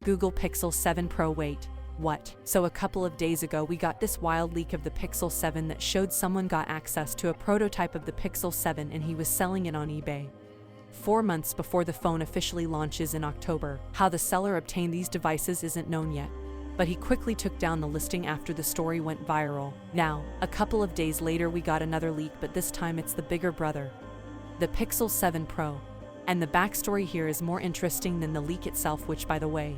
Google Pixel 7 Pro. Wait, what? So a couple of days ago we got this wild leak of the Pixel 7 that showed someone got access to a prototype of the Pixel 7 and he was selling it on eBay. 4 months before the phone officially launches in October. How the seller obtained these devices isn't known yet, but he quickly took down the listing after the story went viral. Now, a couple of days later we got another leak, but this time it's the bigger brother, the Pixel 7 Pro. And the backstory here is more interesting than the leak itself, which, by the way,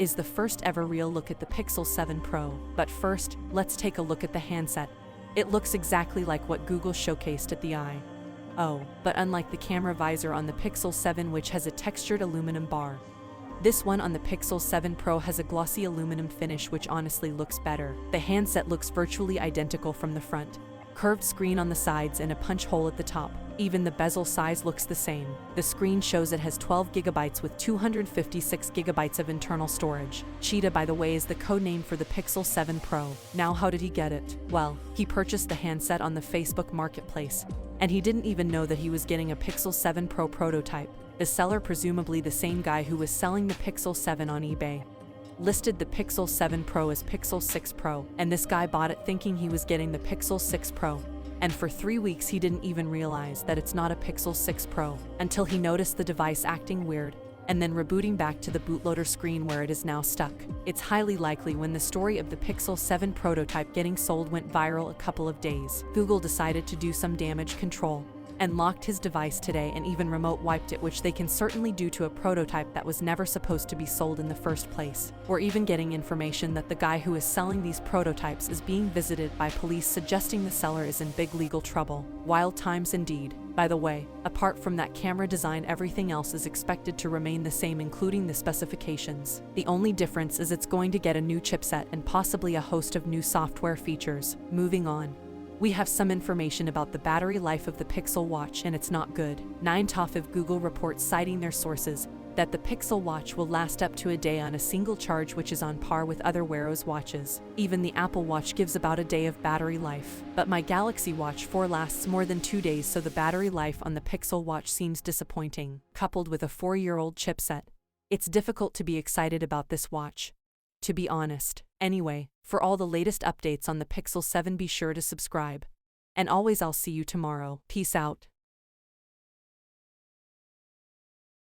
is the first ever real look at the Pixel 7 Pro. But first, let's take a look at the handset. It looks exactly like what Google showcased at the I/O, but unlike the camera visor on the Pixel 7, which has a textured aluminum bar, this one on the Pixel 7 Pro has a glossy aluminum finish, which honestly looks better. The handset looks virtually identical from the front. Curved screen on the sides and a punch hole at the top. Even the bezel size looks the same. The screen shows it has 12 GB with 256 GB of internal storage. Cheetah, by the way, is the code name for the Pixel 7 Pro. Now, how did he get it? Well, he purchased the handset on the Facebook Marketplace, and he didn't even know that he was getting a Pixel 7 Pro prototype. The seller, presumably the same guy who was selling the Pixel 7 on eBay, listed the Pixel 7 Pro as Pixel 6 Pro, and this guy bought it thinking he was getting the Pixel 6 Pro. And for 3 weeks he didn't even realize that it's not a Pixel 6 Pro, until he noticed the device acting weird, and then rebooting back to the bootloader screen where it is now stuck. It's highly likely when the story of the Pixel 7 prototype getting sold went viral a couple of days, Google decided to do some damage control and locked his device today and even remote wiped it, which they can certainly do to a prototype that was never supposed to be sold in the first place. We're even getting information that the guy who is selling these prototypes is being visited by police, suggesting the seller is in big legal trouble. Wild times indeed. By the way, apart from that camera design, everything else is expected to remain the same, including the specifications. The only difference is it's going to get a new chipset and possibly a host of new software features. Moving on, we have some information about the battery life of the Pixel Watch, and it's not good. 9to5 Google reports, citing their sources, that the Pixel Watch will last up to a day on a single charge, which is on par with other Wear OS watches. Even the Apple Watch gives about a day of battery life. But my Galaxy Watch 4 lasts more than 2 days, so the battery life on the Pixel Watch seems disappointing. Coupled with a 4-year-old chipset, it's difficult to be excited about this watch, to be honest. Anyway, for all the latest updates on the Pixel 7, be sure to subscribe. And always, I'll see you tomorrow. Peace out.